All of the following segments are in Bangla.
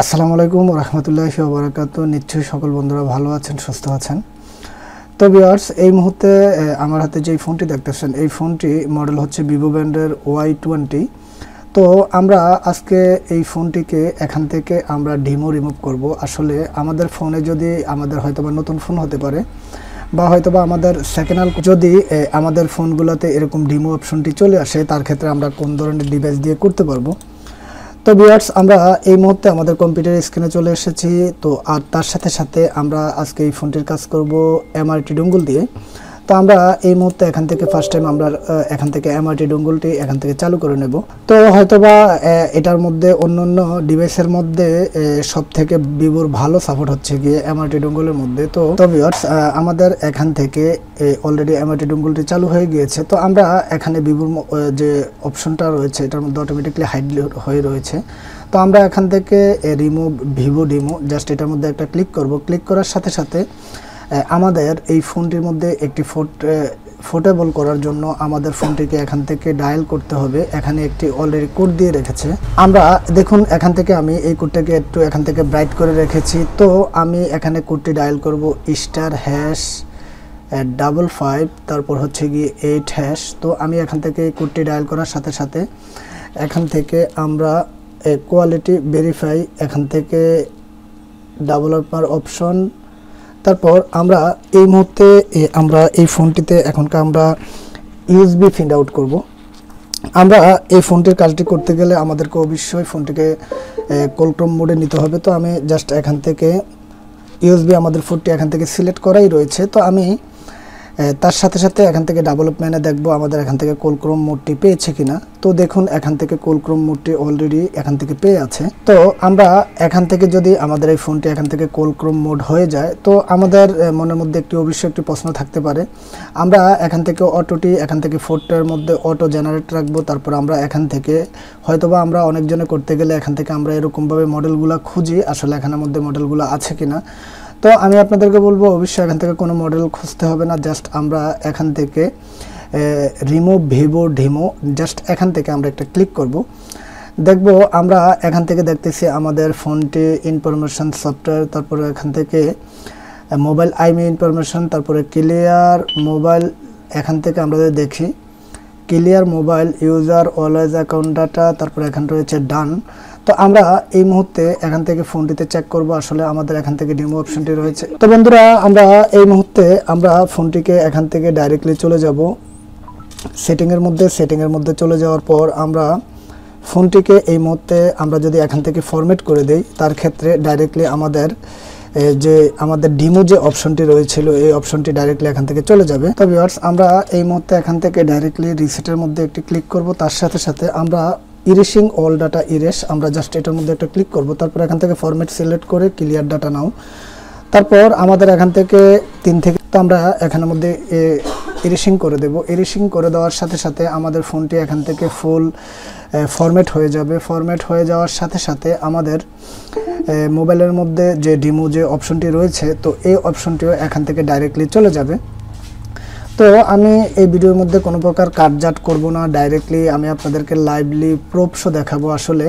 আসসালামু আলাইকুম ওয়া রাহমাতুল্লাহি ওয়া বারাকাতুহু। নিশ্চয়ই সকল বন্ধুরা ভালো আছেন, সুস্থ আছেন। তো ভিউয়ার্স, এই মুহূর্তে আমার হাতে যে ফোনটি দেখতেছেন, এই ফোনটি মডেল হচ্ছে ভিভো ব্র্যান্ডের Y20। তো আমরা আজকে এই ফোনটিকে এখান থেকে আমরা ডিমো রিমুভ করব। আসলে আমাদের ফোনে যদি আমাদের হয়তোবা নতুন ফোন হতে পারে বা হয়তোবা আমাদের সেকেন্ড হ্যান্ড যদি আমাদের ফোনগুলোতে এরকম ডিমো অপশনটি চলে আসে, তার ক্ষেত্রে আমরা কোন ধরনের ডিভাইস দিয়ে করতে পারবো। তো ভিউয়ার্স, আমরা এই মুহূর্তে আমাদের কম্পিউটার স্ক্রিনে চলে এসেছি। তো আর তার সাথে সাথে আমরা আজকে এই ফোনটির কাজ করব এমআরটি ডঙ্গুল দিয়ে। তো আমরা এই মুহূর্তে এখান থেকে ফার্স্ট টাইম আমরা এখান থেকে এমআরটি ডঙ্গুলটি এখান থেকে চালু করে নেব। তো হয়তোবা এটার মধ্যে অন্যান্য ডিভাইসের মধ্যে সব থেকে ভিভোর ভালো সাপোর্ট হচ্ছে গিয়ে এমআরটি ডঙ্গুলের মধ্যে। তো ভিউয়ার্স, আমাদের এখান থেকে অলরেডি এমআরটি ডঙ্গুলটি চালু হয়ে গিয়েছে। তো আমরা এখানে ভিভোর যে অপশনটা রয়েছে এটার মধ্যে অটোমেটিকলি হাইড হয়ে রয়েছে। তো আমরা এখান থেকে রিমুভ ভিভো ডিমো জাস্ট এটার মধ্যে একটা ক্লিক করব। ক্লিক করার সাথে সাথে আমাদের এই ফোনটির মধ্যে একটি ফোটেবল করার জন্য আমাদের ফোনটিকে এখান থেকে ডায়াল করতে হবে। এখানে একটি অলরেডি কোড দিয়ে রেখেছে। আমরা দেখুন এখান থেকে আমি এই কোডটাকে একটু এখান থেকে ব্রাইট করে রেখেছি। তো আমি এখানে কোডটি ডায়াল করব *#55 তারপর হচ্ছে গিয়ে 8#। তো আমি এখান থেকে এই কোডটি ডায়াল করার সাথে সাথে এখান থেকে আমরা কোয়ালিটি ভেরিফাই এখান থেকে ডেভেলপার অপশন, তারপর আমরা এই মুহূর্তে আমরা এই ফোনটিতে এখনকার আমরা ইউএসবি প্রিন্ট আউট করব। আমরা এই ফোনটির কাজটি করতে গেলে আমাদেরকে অবশ্যই ফোনটিকে কোলক্রোম মোডে নিতে হবে। তো আমি জাস্ট এখান থেকে ইউএসবি আমাদের ফোনটি এখান থেকে সিলেক্ট করাই রয়েছে। তো আমি তার সাথে সাথে এখান থেকে ডেভেলপমেন্টে দেখব আমাদের এখান থেকে কোলক্রোম মোডটি পেয়েছে কিনা। তো দেখুন এখান থেকে কোলক্রোম মোডটি অলরেডি এখান থেকে পেয়ে আছে। তো আমরা এখান থেকে যদি আমাদের এই ফোনটি এখান থেকে কোলক্রোম মোড হয়ে যায়, তো আমাদের মনের মধ্যে অবশ্যই একটি প্রশ্ন থাকতে পারে। আমরা এখান থেকে অটোটি এখান থেকে ফোনটার মধ্যে অটো জেনারেট রাখবো। তারপর আমরা এখান থেকে হয়তোবা আমরা অনেকজনে করতে গেলে এখান থেকে আমরা এরকমভাবে মডেলগুলো খুঁজি আসলে এখানের মধ্যে মডেলগুলো আছে কিনা। তো আমি আপনাদেরকে বলবো অবশ্যই এখান থেকে কোনো মডেল খুঁজতে হবে না। জাস্ট আমরা এখান থেকে রিমুভ ভিভো ডিমো জাস্ট এখান থেকে আমরা একটা ক্লিক করব। দেখব আমরা এখান থেকে দেখতেছি আমাদের ফোনটি ইনফরমেশন সফটওয়্যার, তারপরে এখান থেকে মোবাইল আইমি ইনফরমেশন, তারপরে ক্লিয়ার মোবাইল। এখান থেকে আমরা দেখি clear mobile user always account data, তারপরে এখান রয়েছে ডান। তো আমরা এই মুহূর্তে এখান থেকে ফোনটিতে চেক করব আসলে আমাদের এখান থেকে ডিমো অপশনটি রয়েছে। তো বন্ধুরা, আমরা এই মুহূর্তে আমরা ফোনটিকে এখান থেকে ডাইরেক্টলি চলে যাব সেটিংয়ের মধ্যে। সেটিংয়ের মধ্যে চলে যাওয়ার পর আমরা ফোনটিকে এই মুহূর্তে আমরা যদি এখান থেকে ফরম্যাট করে দেই, তার ক্ষেত্রে ডাইরেক্টলি আমাদের আমাদের ডিমো যে অপশনটি রয়েছিল এই অপশনটি ডাইরেক্টলি এখান থেকে চলে যাবে। তো ভিউয়ার্স, আমরা এই মুহূর্তে এখান থেকে ডাইরেক্টলি রিসেটের মধ্যে একটি ক্লিক করব। তার সাথে সাথে আমরা ইরেসিং অল ডাটা ইরেস আমরা জাস্ট এটার মধ্যে একটা ক্লিক করব। তারপর এখান থেকে ফরম্যাট সিলেক্ট করে ক্লিয়ার ডাটা নাও। তারপর আমাদের এখান থেকে 3 থেকে তো আমরা এখানের মধ্যে ইরেসিং করে দেব। ইরেসিং করে দেওয়ার সাথে সাথে আমাদের ফোনটি এখান থেকে ফুল ফরম্যাট হয়ে যাবে। ফরম্যাট হয়ে যাওয়ার সাথে সাথে আমাদের মোবাইলের মধ্যে যে ডিমো যে অপশনটি রয়েছে, তো এই অপশনটিও এখান থেকে ডাইরেক্টলি চলে যাবে। তো আমি এই ভিডিওর মধ্যে কোনো প্রকার কাটজাট করব না, ডাইরেক্টলি আমি আপনাদেরকে লাইভলি প্রুফসও দেখাবো আসলে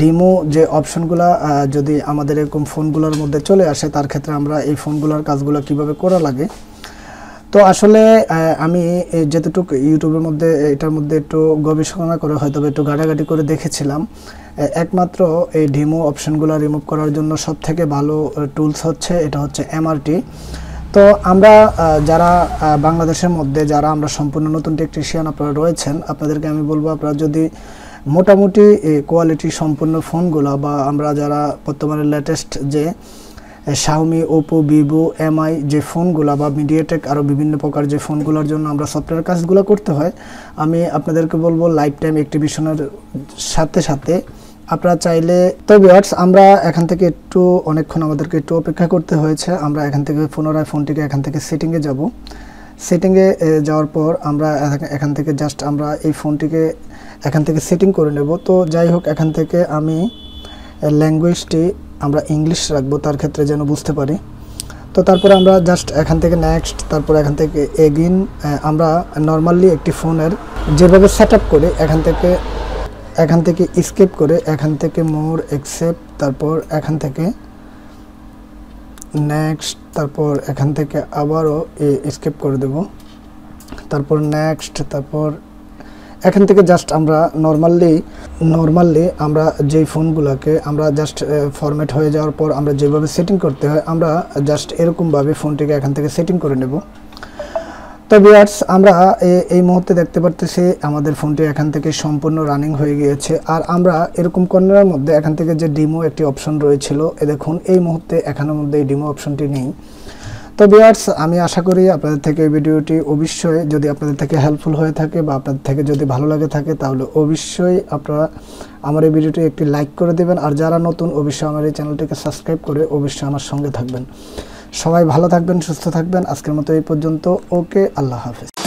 ডিমো যে অপশনগুলো যদি আমাদের এরকম ফোনগুলোর মধ্যে চলে আসে, তার ক্ষেত্রে আমরা এই ফোনগুলোর কাজগুলো কিভাবে করা লাগে। তো আসলে আমি যেতটুকু ইউটিউবের মধ্যে এটার মধ্যে একটু গবেষণা করে হয়তো একটু ঘাটাঘাটি করে দেখেছিলাম, একমাত্র এই ডিমো অপশনগুলো রিমুভ করার জন্য সবথেকে ভালো টুলস হচ্ছে এটা হচ্ছে এমআরটি। তো আমরা যারা বাংলাদেশের মধ্যে যারা আমরা সম্পূর্ণ নতুন টেকনিশিয়ান আপনারা রয়েছেন, আপনাদেরকে আমি বলবো আপনারা যদি মোটামুটি কোয়ালিটি সম্পূর্ণ ফোনগুলো বা আমরা যারা বর্তমানে লেটেস্ট যে শাওমি, ওপো, ভিভো, এমআই যে ফোনগুলো বা মিডিয়াটেক আরও বিভিন্ন প্রকার যে ফোনগুলোর জন্য আমরা সফটওয়্যার কাজগুলো করতে হয়, আমি আপনাদেরকে বলবো লাইফ টাইম অ্যাক্টিভেশনের সাথে সাথে আপনারা চাইলে। তো ভিউয়ার্স, আমরা এখান থেকে অনেকক্ষণ আমাদেরকে একটু অপেক্ষা করতে হয়েছে। আমরা এখান থেকে পুনরায় ফোনটিকে এখান থেকে সেটিংয়ে যাব। সেটিংয়ে যাওয়ার পর আমরা এখান থেকে জাস্ট আমরা এই ফোনটিকে এখান থেকে সেটিং করে নেব। তো যাই হোক, এখান থেকে আমি ল্যাঙ্গুয়েজটি আমরা ইংলিশ রাখবো, তার ক্ষেত্রে যেন বুঝতে পারি। তো তারপরে আমরা জাস্ট এখান থেকে নেক্সট, তারপর এখান থেকে এগিন। আমরা নর্মালি একটি ফোনের যেভাবে সেট আপ করে এখান থেকে স্কেপ করে এখান থেকে মোর, অ্যাকসেপ্ট, তারপর এখান থেকে নেক্সট, তারপর এখান থেকে আবারও স্কিপ করে দেব, তারপর নেক্সট, তারপর এখান থেকে জাস্ট আমরা নর্মালি আমরা যেই ফোনগুলোকে আমরা জাস্ট ফরম্যাট হয়ে যাওয়ার পর আমরা যেভাবে সেটিং করতে হয় আমরা জাস্ট এরকমভাবে ফোনটিকে এখান থেকে সেটিং করে নেব। তো ভিউয়ার্স, আমরা এই মুহূর্তে দেখতে পারতেছি আমাদের ফোনটি এখান থেকে সম্পূর্ণ রানিং হয়ে গিয়েছে। আর আমরা এরকম কর্নারের মধ্যে এখান থেকে যে ডিমো একটি অপশন রয়েছিল, দেখুন এই মুহূর্তে এখানের মধ্যে এই ডিমো অপশনটি নেই। তো ভিউয়ার্স, আমি আশা করি আপনাদের থেকে এই ভিডিওটি অবশ্যই যদি আপনাদের থেকে হেল্পফুল হয়ে থাকে বা আপনাদের থেকে যদি ভালো লাগে থাকে তাহলে অবশ্যই আপনারা আমার এই ভিডিওটি একটি লাইক করে দেবেন। আর যারা নতুন অবশ্যই আমার এই চ্যানেলটিকে সাবস্ক্রাইব করে অবশ্যই আমার সঙ্গে থাকবেন। সবাই ভালো থাকবেন, সুস্থ থাকবেন। আজকের মতো এই পর্যন্ত। ওকে, আল্লাহ হাফেজ।